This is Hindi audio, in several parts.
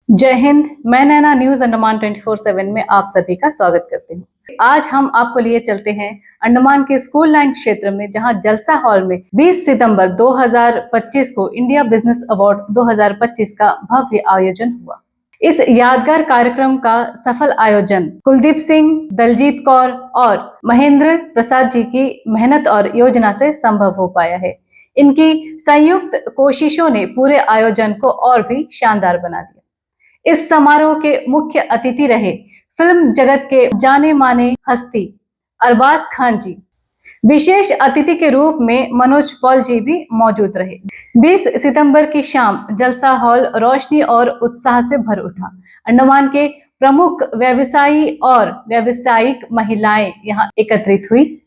जय हिंद। मैं नैना न्यूज अंडमान 24/7 में आप सभी का स्वागत करती हूँ। आज हम आपको लिए चलते हैं अंडमान के स्कूल लाइन क्षेत्र में, जहां जलसा हॉल में 20 सितंबर 2025 को इंडिया बिजनेस अवार्ड 2025 का भव्य आयोजन हुआ। इस यादगार कार्यक्रम का सफल आयोजन कुलदीप सिंह, दलजीत कौर और महेंद्र प्रसाद जी की मेहनत और योजना से संभव हो पाया है। इनकी संयुक्त कोशिशों ने पूरे आयोजन को और भी शानदार बना दिया। इस समारोह के मुख्य अतिथि रहे फिल्म जगत के जाने माने हस्ती अरबाज खान जी। विशेष अतिथि के रूप में मनोज पॉल जी भी मौजूद रहे। 20 सितंबर की शाम जलसा हॉल रोशनी और उत्साह से भर उठा। अंडमान के प्रमुख व्यवसायी और व्यावसायिक महिलाएं यहां एकत्रित हुई,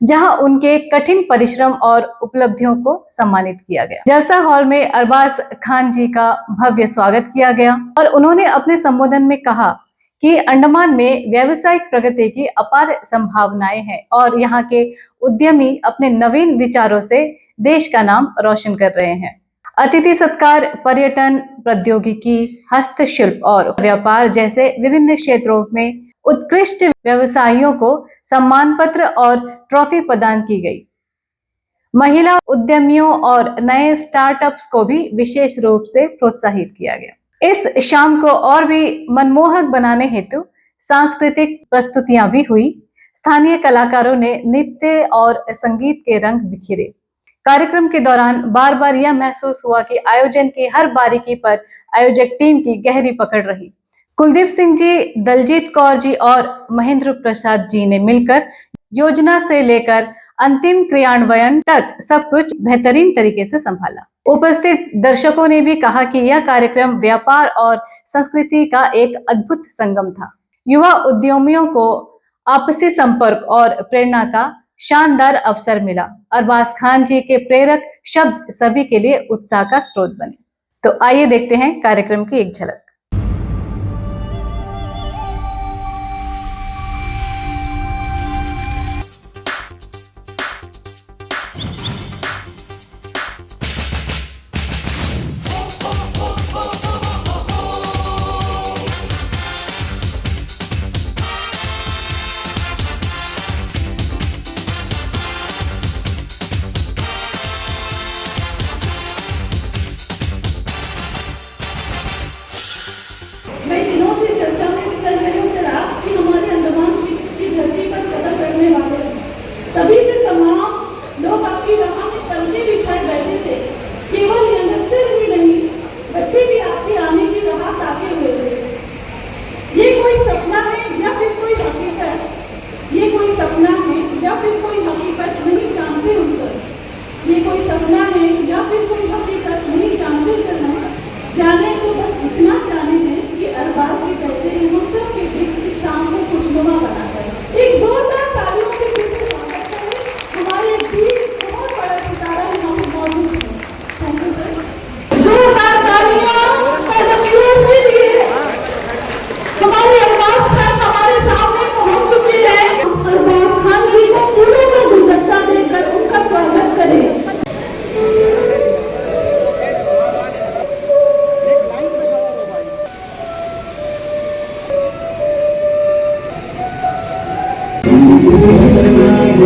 जहां उनके कठिन परिश्रम और उपलब्धियों को सम्मानित किया गया। जलसा हॉल में अरबाज खान जी का भव्य स्वागत किया गया और उन्होंने अपने संबोधन में कहा कि अंडमान में व्यावसायिक प्रगति की अपार संभावनाएं हैं और यहाँ के उद्यमी अपने नवीन विचारों से देश का नाम रोशन कर रहे हैं। अतिथि सत्कार पर्यटन, प्रौद्योगिकी, हस्तशिल्प और व्यापार जैसे विभिन्न क्षेत्रों में उत्कृष्ट व्यवसायियों को सम्मान पत्र और ट्रॉफी प्रदान की गई। महिला उद्यमियों और नए स्टार्टअप्स को भी विशेष रूप से प्रोत्साहित किया गया। इस शाम को और भी मनमोहक बनाने हेतु सांस्कृतिक प्रस्तुतियां भी हुई। स्थानीय कलाकारों ने नृत्य और संगीत के रंग बिखेरे। कार्यक्रम के दौरान बार बार यह महसूस हुआ कि आयोजन की हर बारीकी पर आयोजक टीम की गहरी पकड़ रही। कुलदीप सिंह जी, दलजीत कौर जी और महेंद्र प्रसाद जी ने मिलकर योजना से लेकर अंतिम क्रियान्वयन तक सब कुछ बेहतरीन तरीके से संभाला। उपस्थित दर्शकों ने भी कहा कि यह कार्यक्रम व्यापार और संस्कृति का एक अद्भुत संगम था। युवा उद्यमियों को आपसी संपर्क और प्रेरणा का शानदार अवसर मिला। अरबाज खान जी के प्रेरक शब्द सभी के लिए उत्साह का स्रोत बने। तो आइए देखते हैं कार्यक्रम की एक झलक।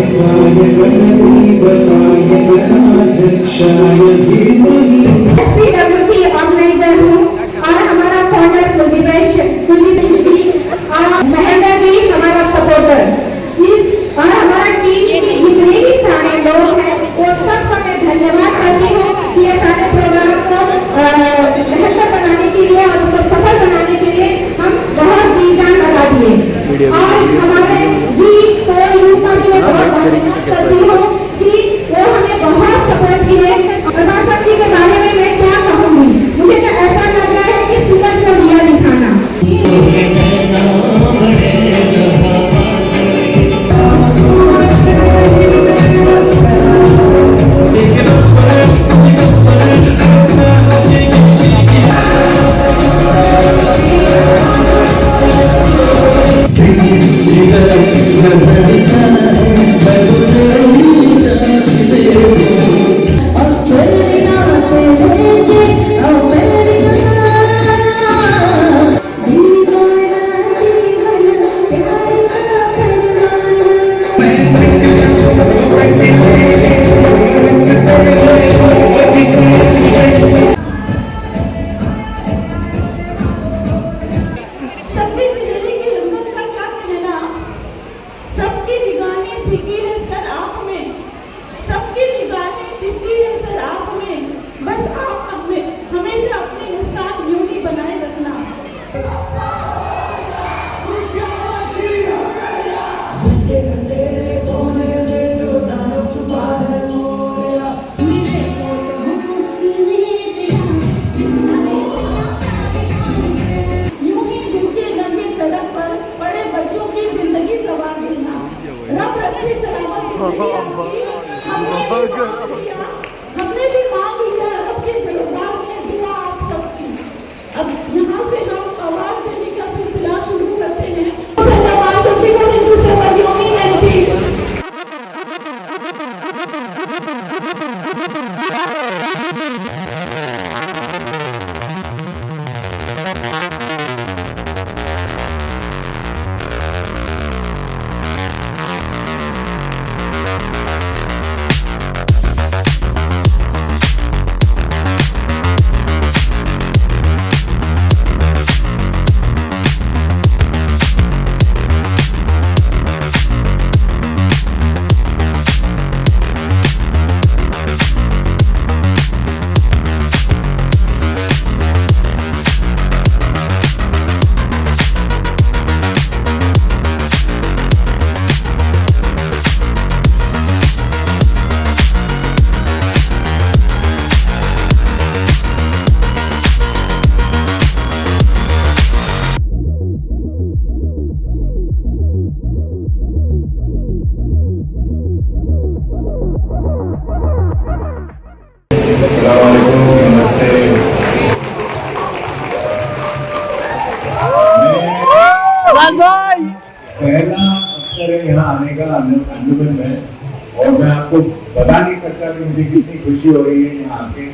SPWC ऑर्गेनाइजर हूँ और हमारा फाउंडर कुलदीप सिंह जी और महेंद्र जी हमारा सपोर्टर इस और हमारा टीम के जितने भी सारे लोग हैं वो सबका मैं धन्यवाद करती हूँ कि ये सारे प्रोग्राम को बेहतर बनाने के लिए और उसको सफल बनाने के लिए हम बहुत जी जान लगा दिए और हमारे जी को का भी मैं बहुत करती हूँ कि वो हमें बहुत सपोर्ट किए। प्रधान शक्ति के बारे में मैं क्या कहूँगी, मुझे तो ऐसा लग रहा है कि सूरज को दिया दिखाना। हमने भी मांग लिया आपके दरबार में दुआ आप सबकी। अब यहाँ से हम आवाज देने का सिलसिला शुरू करते हैं। भगवान शक्ति को हिंदू से बदियों पहला अवसर है यहाँ आने का अंजुमन में, और मैं आपको बता नहीं सकता कि मुझे कितनी खुशी हो रही है यहाँ आके।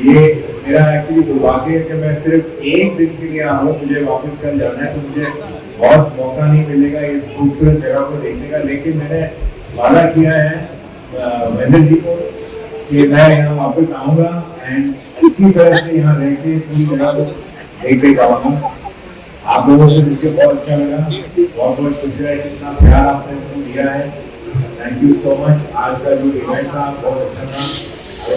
ये मेरा एक्चुअली दुर्भाग्य है कि मैं सिर्फ एक दिन के लिए आऊँ, मुझे वापस कल जाना है, तो मुझे बहुत मौका नहीं मिलेगा इस खूबसूरत जगह को देखने का। लेकिन मैंने वादा किया है महेंद्र जी को कि मैं यहाँ वापस आऊँगा एंड अच्छी तरह से यहाँ रह के पूरी जगह को देख के जाऊँगा। आप लोगों से मिलकर बहुत अच्छा लगा, बहुत बहुत शुक्रिया, इतना प्यार आपने मुझे दिया है, थैंक यू सो मच। आज का जो इवेंट था बहुत अच्छा था,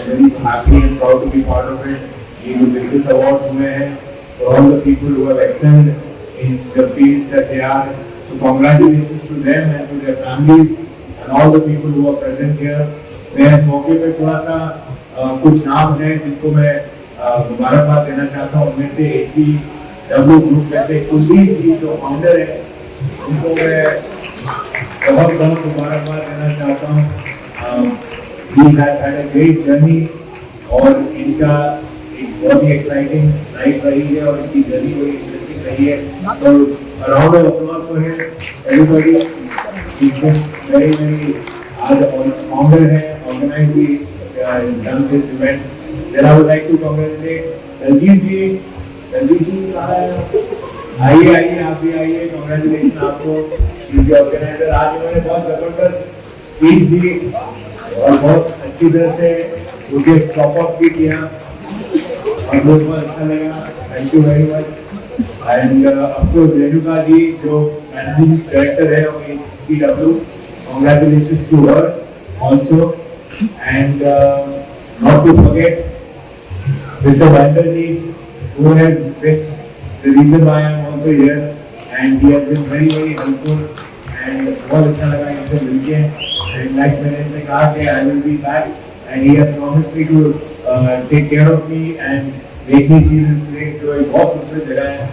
very happy and proud to be part of it. ये जो बिजनेस अवार्ड्स हुए हैं for all the people who have excelled in the fields that they are, so congratulations to them and to their families and all the people who are present here. मैं इस मौके पे थोड़ा सा कुछ नाम हैं जिनको मैं मुबारकबाद देना चाहता हूँ। उनमें से HBW ग्रुप में से कुलदीप जी जो फाउंडर है, उनको मैं बहुत बहुत मुबारकबाद देना चाहता हूँ। He has had a great journey और इनका एक बहुत ही एक्साइटिंग लाइफ रही है और इनकी जर्नी बड़ी इंटरेस्टिंग रही है। तो round of applause for him everybody. He is very very आज फाउंडर है, ऑर्गेनाइज भी done this event. Then I would like to congratulate Daljeet ji. Daljeet ji कहाँ है? आइए आइए, आप भी आइए। कांग्रेचुलेशन आपको, इज ऑर्गेनाइजर। आज उन्होंने बहुत जबरदस्त स्पीच दी और बहुत अच्छी तरह से मुझे टॉप अप भी किया और बहुत अच्छा लगा। Thank you very much. And of course Renuka ji जो मैनेजिंग डायरेक्टर है PW, congratulations to her also, and not to forget Mr. Vanderji, who has been the reason why I am also here, and he has been very helpful, and बहुत अच्छा लगा इनसे मिलके। And like मैंने इनसे कहा कि I will be back, and he has promised me to take care of me and make me see this place, जो एक बहुत खूबसूरत जगह है।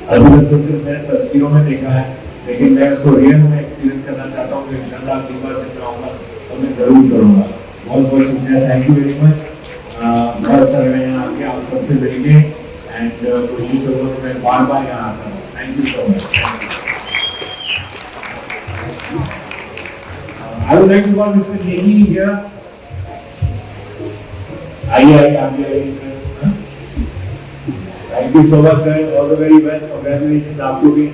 अभी तक तो सिर्फ मैंने तस्वीरों में देखा है, लेकिन मैं उसको रियल में एक्सपीरियंस करना चाहता हूँ। तो इंशाल्लाह अगली बार जब मैं आऊँगा तो मैं जरूर करूँगा। बहुत बहुत शुक्रिया, थैंक यू वेरी मच। बहुत अच्छा लगा यहाँ आके आप सबसे मिलके, एंड कोशिश करूँगा कि मैं बार यहाँ आता हूँ। Thank you so much. I would like to call Mr. Negi here. आइए sir. Thank you so much, sir. All the very best. Congratulations आपको भी।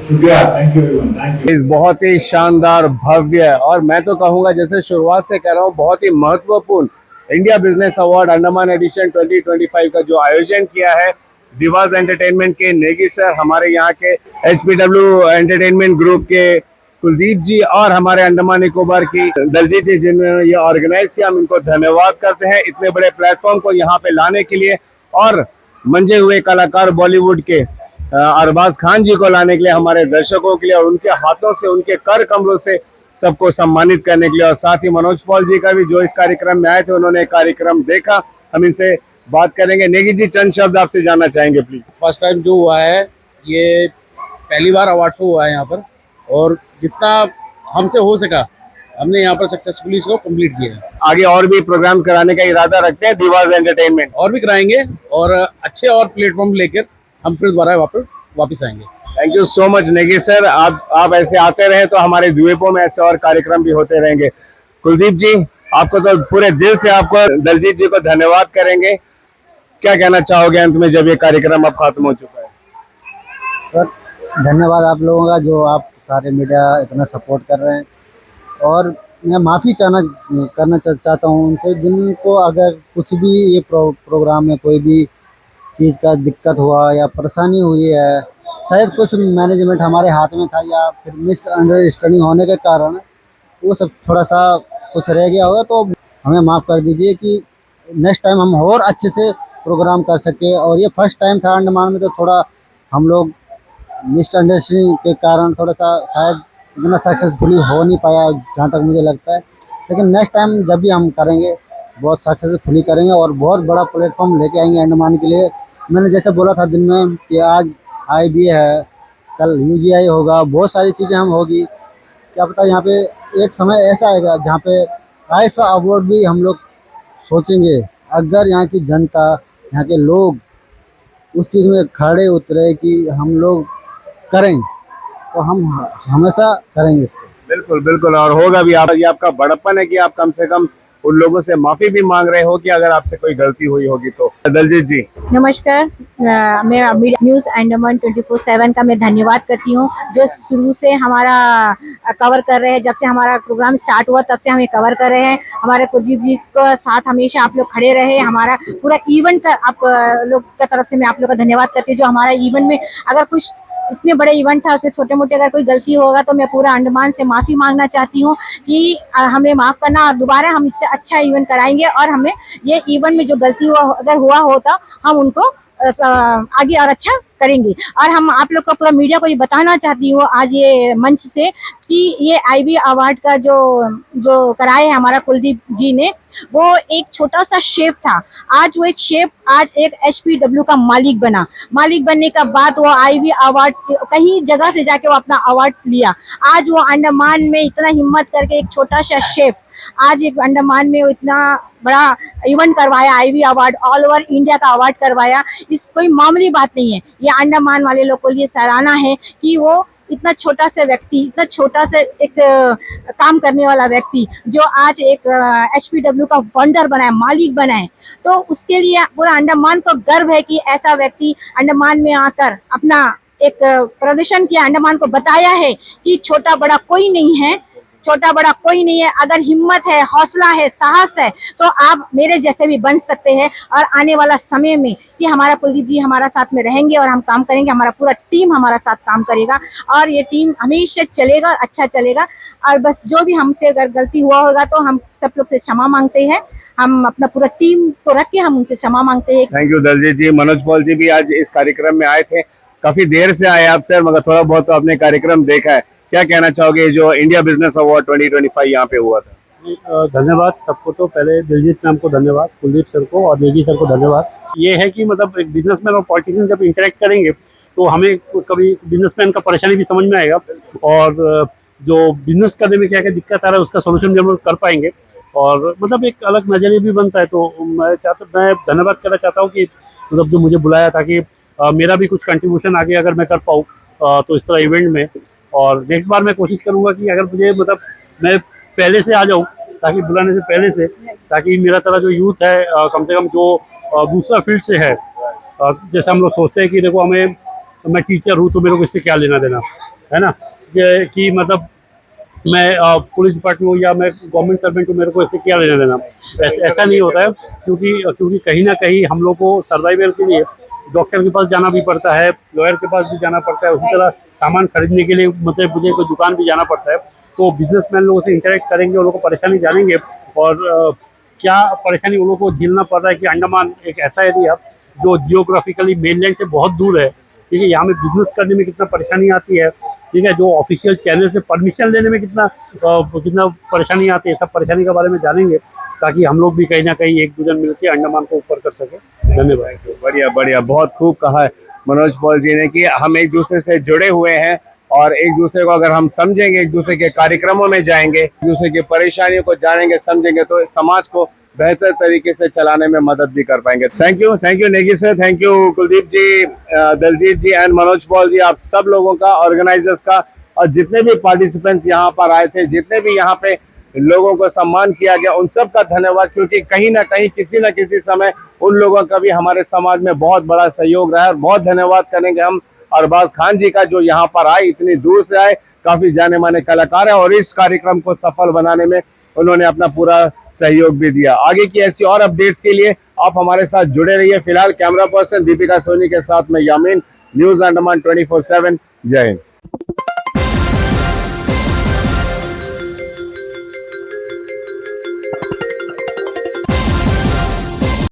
शुक्रिया, thank you everyone, thank you. इस बहुत ही शानदार, भव्य और मैं तो कहूँगा जैसे शुरुआत से कह रहा हूँ बहुत ही महत्वपूर्ण India business award Andaman edition 2025 का जो आयोजन किया है दिवास एंटरटेनमेंट के नेगी सर, हमारे यहाँ के HPW एंटरटेनमेंट ग्रुप के कुलदीप जी और हमारे अंडमान निकोबार की दलजीत जी जिन्होंने ये ऑर्गेनाइज किया, हम इनको धन्यवाद करते हैं इतने बड़े प्लेटफॉर्म को यहाँ पे लाने के लिए, और मंजे हुए कलाकार बॉलीवुड के अरबाज खान जी को लाने के लिए, हमारे दर्शकों के लिए और उनके हाथों से उनके कर कमलों से सबको सम्मानित करने के लिए, और साथ ही मनोज पॉल जी का भी जो इस कार्यक्रम में आए थे, उन्होंने कार्यक्रम देखा। हम इनसे बात करेंगे। नेगी जी चंद शब्द आपसे जानना चाहेंगे प्लीज। फर्स्ट टाइम जो हुआ है, ये पहली बार अवार्ड शो हुआ है यहाँ पर, और जितना हमसे हो सका हमने यहाँ पर सक्सेसफुली इसको कंप्लीट किया है। आगे और भी प्रोग्राम कराने का इरादा रखते हैं दिवास एंटरटेनमेंट? और भी कराएंगे और अच्छे और प्लेटफॉर्म लेकर हम फिर दोबारा वापस आएंगे। Thank you so much Negi sir, आप ऐसे आते रहे तो हमारे द्वीपों में ऐसे और कार्यक्रम भी होते रहेंगे। कुलदीप जी, आपको तो पूरे दिल से आपको दलजीत जी को धन्यवाद करेंगे। क्या कहना चाहोगे अंत में जब ये कार्यक्रम अब खत्म हो चुका है? सर धन्यवाद आप लोगों का, जो आप सारे मीडिया इतना सपोर्ट कर रहे हैं, और मैं माफ़ी करना चाहता हूँ उनसे जिनको अगर कुछ भी ये प्रोग्राम में कोई भी चीज़ का दिक्कत हुआ या परेशानी हुई है, शायद कुछ मैनेजमेंट हमारे हाथ में था या फिर मिसअंडरस्टैंडिंग होने के कारण वो सब थोड़ा सा कुछ रह गया होगा, तो हमें माफ़ कर दीजिए कि नेक्स्ट टाइम हम और अच्छे से प्रोग्राम कर सके। और ये फर्स्ट टाइम था अंडमान में, तो थोड़ा हम लोग मिसअंडरस्टैंडिंग के कारण थोड़ा सा शायद इतना सक्सेसफुली हो नहीं पाया जहाँ तक मुझे लगता है, लेकिन नेक्स्ट टाइम जब भी हम करेंगे बहुत सक्सेसफुली करेंगे और बहुत बड़ा प्लेटफॉर्म लेके आएंगे अंडमान के लिए। मैंने जैसे बोला था दिन में कि आज IBA है, कल UGI होगा, बहुत सारी चीज़ें हम होगी, क्या पता यहाँ पे एक समय ऐसा आएगा जहाँ पे IFA अवार्ड भी हम लोग सोचेंगे। अगर यहाँ की जनता, यहाँ के लोग उस चीज़ में खड़े उतरे कि हम लोग करें, तो हम हमेशा करेंगे इसको। बिल्कुल बिल्कुल, और होगा भी। ये आपका बड़प्पन है कि आप कम से कम उन लोगों से माफी भी मांग रहे हो कि अगर आपसे कोई गलती हुई होगी तो। दलजीत जी नमस्कार, मैं मीडिया न्यूज़ अंडमान 24/7 का मैं धन्यवाद करती हूँ, जो शुरू से हमारा कवर कर रहे हैं। जब से हमारा प्रोग्राम स्टार्ट हुआ तब से हमें कवर कर रहे हैं। हमारे कुलदीप जी के साथ हमेशा आप लोग खड़े रहे। हमारा पूरा इवेंट का आप लोग की तरफ से मैं आप लोग का धन्यवाद करती हूँ। जो हमारा इवेंट में अगर कुछ इतने बड़े इवेंट था, उसमें छोटे मोटे अगर कोई गलती होगा तो मैं पूरा अंडमान से माफ़ी मांगना चाहती हूँ कि हमें माफ़ करना, और दोबारा हम इससे अच्छा इवेंट कराएंगे। और हमें ये इवेंट में जो गलती अगर हुआ होता हम उनको आगे और अच्छा करेंगे। और हम आप लोग का पूरा मीडिया को ये बताना चाहती हूँ आज ये मंच से कि ये IBA अवार्ड का जो कराए है हमारा कुलदीप जी ने, वो एक छोटा सा शेफ था। आज वो एक शेफ आज एक HPW का मालिक बना। मालिक बनने का बाद वो IBA अवार्ड कहीं जगह से जाके वो अपना अवार्ड लिया। आज वो अंडमान में इतना हिम्मत करके एक छोटा सा शेफ आज एक अंडमान में इतना बड़ा इवेंट करवाया, IBA award all over India का अवार्ड करवाया। इस कोई मामूली बात नहीं है। ये अंडमान वाले लोग को लिए सराहना है कि वो इतना छोटा सा व्यक्ति, इतना छोटा सा एक काम करने वाला व्यक्ति जो आज एक HPW का फाउंडर बना है, मालिक बना है, तो उसके लिए पूरा अंडमान को गर्व है कि ऐसा व्यक्ति अंडमान में आकर अपना एक प्रदर्शन किया, अंडमान को बताया है कि छोटा बड़ा कोई नहीं है, छोटा बड़ा कोई नहीं है। अगर हिम्मत है, हौसला है, साहस है तो आप मेरे जैसे भी बन सकते हैं। और आने वाला समय में कि हमारा कुलदीप जी हमारा साथ में रहेंगे और हम काम करेंगे, हमारा पूरा टीम हमारा साथ काम करेगा और ये टीम हमेशा चलेगा और अच्छा चलेगा। और बस जो भी हमसे अगर गलती हुआ होगा तो हम सब लोग से क्षमा मांगते हैं, हम अपना पूरा टीम को रख के हम उनसे क्षमा मांगते हैं। Thank you Daljeet ji. मनोज पॉल जी भी आज इस कार्यक्रम में आए थे, काफी देर से आए आप सर, मगर थोड़ा बहुत तो आपने कार्यक्रम देखा है, क्या कहना चाहोगे जो इंडिया बिजनेस अवार्ड 2025 यहाँ पे हुआ था? धन्यवाद सबको। तो पहले दिलजीत मैम को धन्यवाद, कुलदीप सर को और नेगी सर को धन्यवाद। ये है कि मतलब एक बिजनेसमैन और पॉलिटिशियन जब इंटरेक्ट करेंगे तो हमें कभी बिजनेसमैन का परेशानी भी समझ में आएगा और जो बिजनेस करने में क्या क्या दिक्कत आ रहा है उसका सोल्यूशन भी हम लोग कर पाएंगे और मतलब एक अलग नजरिया भी बनता है। तो मैं धन्यवाद करना चाहता हूँ कि मतलब जो मुझे बुलाया ताकि मेरा भी कुछ कंट्रीब्यूशन आगे अगर मैं कर पाऊँ तो इस तरह इवेंट में। और नेक्स्ट बार मैं कोशिश करूंगा कि अगर मुझे मतलब मैं पहले से आ जाऊं ताकि बुलाने से पहले से, ताकि मेरा तरह जो यूथ है कम से कम जो दूसरा फील्ड से है, जैसे हम लोग सोचते हैं कि देखो मैं टीचर हूँ तो मेरे को इससे क्या लेना देना है ना, ये कि मतलब मैं पुलिस डिपार्टमेंट हूँ या मैं गवर्नमेंट सर्वेंट हूँ, मेरे को इससे क्या लेना देना। ऐसा नहीं होता है क्योंकि कहीं ना कहीं हम लोग को सर्वाइवल के लिए डॉक्टर के पास जाना भी पड़ता है, लॉयर के पास भी जाना पड़ता है, उसी तरह सामान खरीदने के लिए मतलब मुझे कोई दुकान भी जाना पड़ता है। तो बिजनेसमैन लोगों से इंटरेक्ट करेंगे, उन लोगों को परेशानी जानेंगे और क्या परेशानी उन लोगों को झेलना पड़ रहा है कि अंडमान एक ऐसा एरिया जो जियोग्राफिकली मेनलैंड से बहुत दूर है, ठीक है, यहाँ में बिजनेस करने में कितना परेशानी आती है, ठीक है, जो ऑफिशियल चैनल से परमिशन लेने में कितना परेशानी आती है, सब परेशानी के बारे में जानेंगे ताकि हम लोग भी कहीं ना कहीं एक दूसरे मिलकर अंडमान को ऊपर कर सके। धन्यवाद। बढ़िया बढ़िया, बहुत खूब कहा है मनोज पॉल जी ने कि हम एक दूसरे से जुड़े हुए हैं और एक दूसरे को अगर हम समझेंगे, एक दूसरे के कार्यक्रमों में जाएंगे, एक दूसरे की परेशानियों को जानेंगे, समझेंगे तो समाज को बेहतर तरीके से चलाने में मदद भी कर पाएंगे। Thank you Negi sir, thank you Kuldeep ji, Daljeet ji and Manoj Paul ji, आप सब लोगों का, ऑर्गेनाइजर्स का और जितने भी पार्टिसिपेंट्स यहाँ पर आए थे, जितने भी यहाँ पे लोगों को सम्मान किया गया, उन सब का धन्यवाद, क्योंकि कहीं ना कहीं किसी न किसी समय उन लोगों का भी हमारे समाज में बहुत बड़ा सहयोग रहा है। और बहुत धन्यवाद करेंगे हम अरबाज खान जी का जो यहाँ पर आए, इतनी दूर से आए, काफी जाने माने कलाकार है और इस कार्यक्रम को सफल बनाने में उन्होंने अपना पूरा सहयोग भी दिया। आगे की ऐसी और अपडेट्स के लिए आप हमारे साथ जुड़े रहिए। फिलहाल कैमरा पर्सन दीपिका सोनी के साथ में यामीन, न्यूज अंडमान 24/7। जय हिंद।